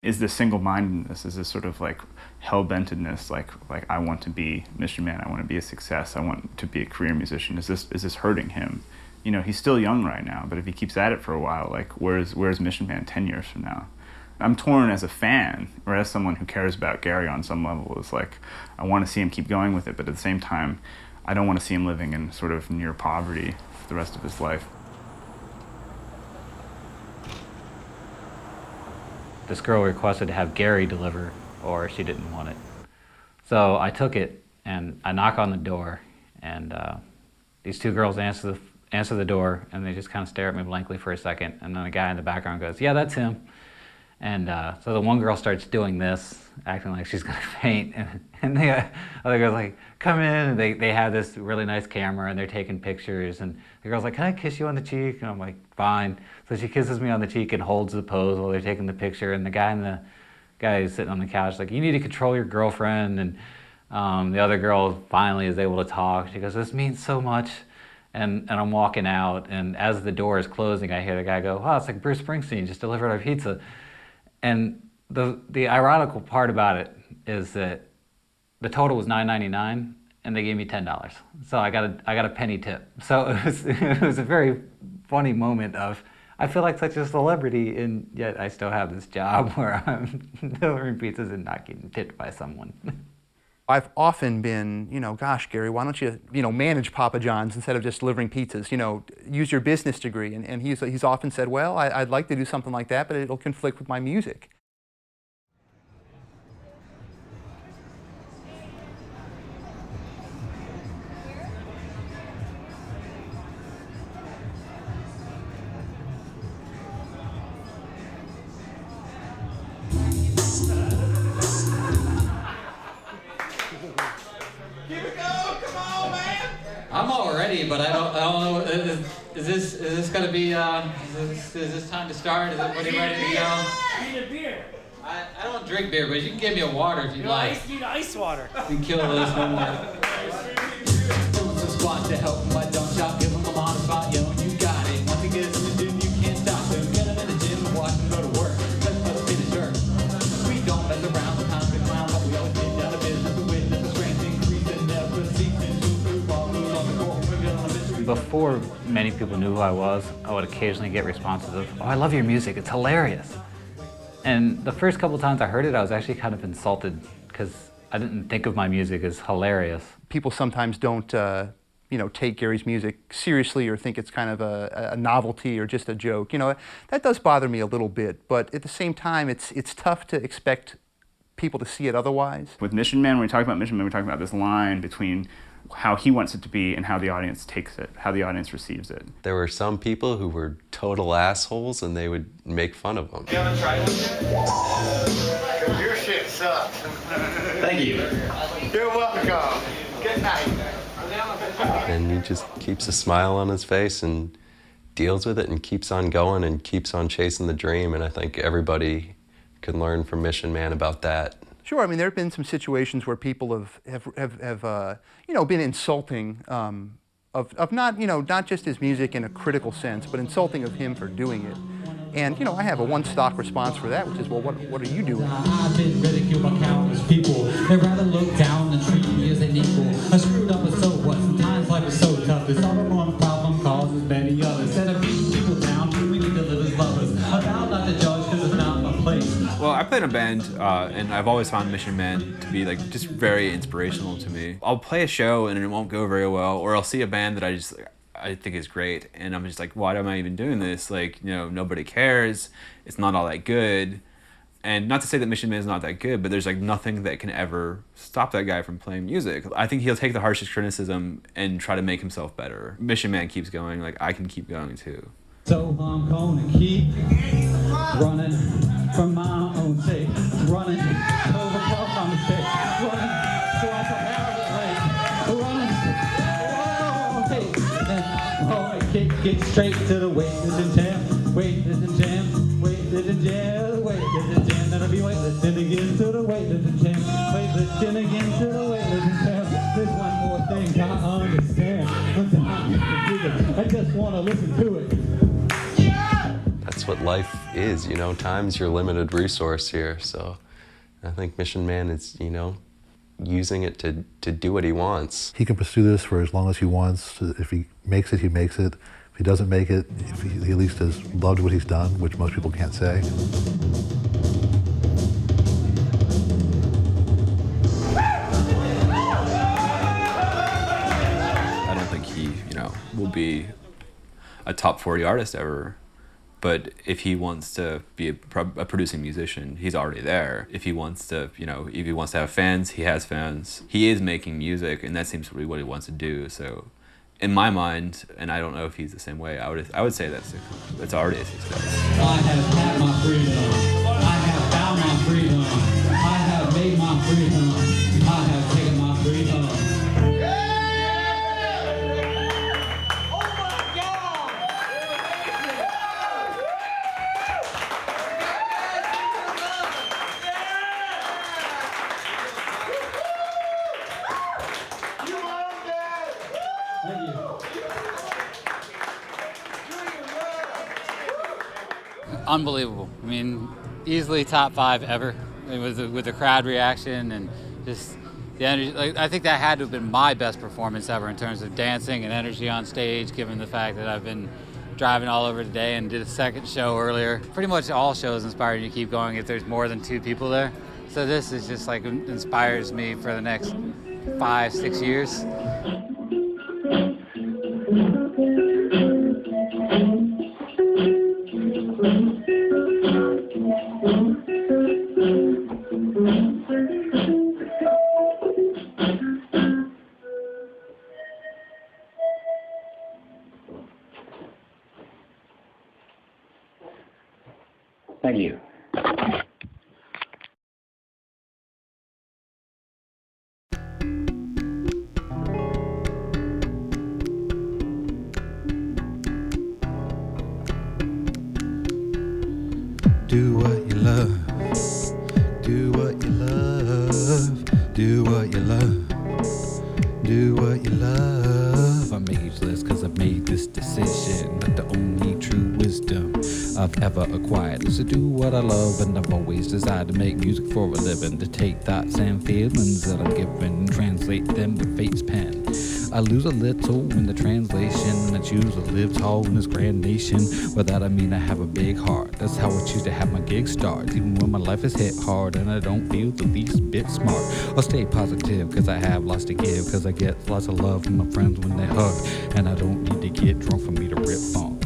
is this single-mindedness, is this sort of like hell-bentedness, like I want to be Mission Man, I want to be a success, I want to be a career musician. Is this hurting him? You know, he's still young right now, but if he keeps at it for a while, like where's Mission Man 10 years from now? I'm torn as a fan, or as someone who cares about Gary on some level. It's like, I want to see him keep going with it, but at the same time, I don't want to see him living in sort of near poverty for the rest of his life. This girl requested to have Gary deliver, or she didn't want it. So I took it, and I knock on the door, and these two girls answer the door, and they just kind of stare at me blankly for a second, and then the guy in the background goes, "Yeah, that's him." And so the one girl starts doing this, acting like she's gonna faint, and the other girl's like, "Come in." And they have this really nice camera, and they're taking pictures, and the girl's like, "Can I kiss you on the cheek?" And I'm like, "Fine." So she kisses me on the cheek and holds the pose while they're taking the picture, and the guy who's sitting on the couch is like, "You need to control your girlfriend." And the other girl finally is able to talk. She goes, "This means so much." And I'm walking out, and as the door is closing, I hear the guy go, "Oh, it's like Bruce Springsteen just delivered our pizza." And the ironical part about it is that the total was $9.99, and they gave me $10. So I got a penny tip. So it was a very funny moment of, I feel like such a celebrity, and yet I still have this job where I'm delivering pizzas and not getting tipped by someone. I've often been, gosh, Gary, why don't you, manage Papa John's instead of just delivering pizzas? Use your business degree. And he's often said, well, I'd like to do something like that, but it'll conflict with my music. I'm all ready, but I don't know. Is this gonna be? Is this time to start? Is everybody ready to go? I need a beer. I don't drink beer, but you can give me a water if you'd like. I need ice water. You can kill this one more. Squad to help him, but don't stop. Give him a on the spot, yo, you got it. Once he gets in the gym, you can't stop him. Get him in the gym and watch him go to work. Let's put him in his dirt. We don't mess around, sometimes we clown, but we always get down to business. We witness the strength increase and never cease. Before many people knew who I was, I would occasionally get responses of, "Oh, I love your music, it's hilarious." And the first couple times I heard it, I was actually kind of insulted because I didn't think of my music as hilarious. People sometimes don't, take Gary's music seriously or think it's kind of a novelty or just a joke. That does bother me a little bit, but at the same time, it's tough to expect people to see it otherwise. With Mission Man, when we talk about Mission Man, we're talking about this line between how he wants it to be and how the audience takes it, how the audience receives it. There were some people who were total assholes and they would make fun of them. You haven't tried this yet? Because your shit sucks. Thank you. You're welcome. Good night. And he just keeps a smile on his face and deals with it and keeps on going and keeps on chasing the dream. And I think everybody can learn from Mission Man about that. Sure, I mean, there have been some situations where people have been insulting of not just his music in a critical sense, but insulting of him for doing it. And, I have a one-stock response for that, which is, well, what are you doing? I've been ridiculed by countless people. They'd rather look down than treat me as an equal. I screwed up, but so what? Sometimes life is so tough. This all one problem causes many others. Instead of beating people down, we need to live as lovers. I vow not to judge because it's not my place. Well, I play in a band, and I've always found Mission Man to be just very inspirational to me. I'll play a show and it won't go very well, or I'll see a band that I think is great, and I'm just like, why am I even doing this? Nobody cares. It's not all that good. And not to say that Mission Man is not that good, but there's nothing that can ever stop that guy from playing music. I think he'll take the harshest criticism and try to make himself better. Mission Man keeps going, I can keep going too. So I'm gonna keep running from my own sake, running over my mistakes, running so I can have it running, get straight to the weightlifting jam, weightlifting jam, weightlifting jam, weightlifting jam. That'll be weightlifting again to the weightlifting jam, weightlifting again to the weightlifting jam. There's one more thing I understand. I just want to listen to it. That's that's what life is, you know. Time's your limited resource here, so I think Mission Man is, you know, using it to do what he wants. He can pursue this for as long as he wants. If he makes it, he makes it. If he doesn't make it, if he at least has loved what he's done, which most people can't say. I don't think he, you know, will be a top 40 artist ever. But if he wants to be a producing musician, he's already there. If he wants to, you know, if he wants to have fans, he has fans. He is making music, and that seems to be what he wants to do. So, in my mind, and I don't know if he's the same way, I would say that's already a success. I have had my freedom. I have found my freedom. I have made my freedom. I have taken my freedom. Unbelievable. I mean, easily top 5 ever. With the crowd reaction and just the energy. Like, I think that had to have been my best performance ever in terms of dancing and energy on stage, given the fact that I've been driving all over today and did a second show earlier. Pretty much all shows inspire you to keep going if there's more than 2 people there. So this is just like inspires me for the next 5-6 years. Thank you. Do what you love. Do what you love. Do what you love. Do what you love. I'm ageless cause I've made this decision that the only true wisdom I've ever acquired is to do what I love, and I've always desired to make music for a living, to take thoughts and feelings that I'm given and translate them with fate's pen. I lose a little in the translation, I choose to live tall in this grand nation. By that I mean I have a big heart, that's how I choose to have my gig start. Even when my life is hit hard and I don't feel the least bit smart, I'll stay positive cause I have lots to give, cause I get lots of love from my friends when they hug, and I don't need to get drunk for me to rip funk.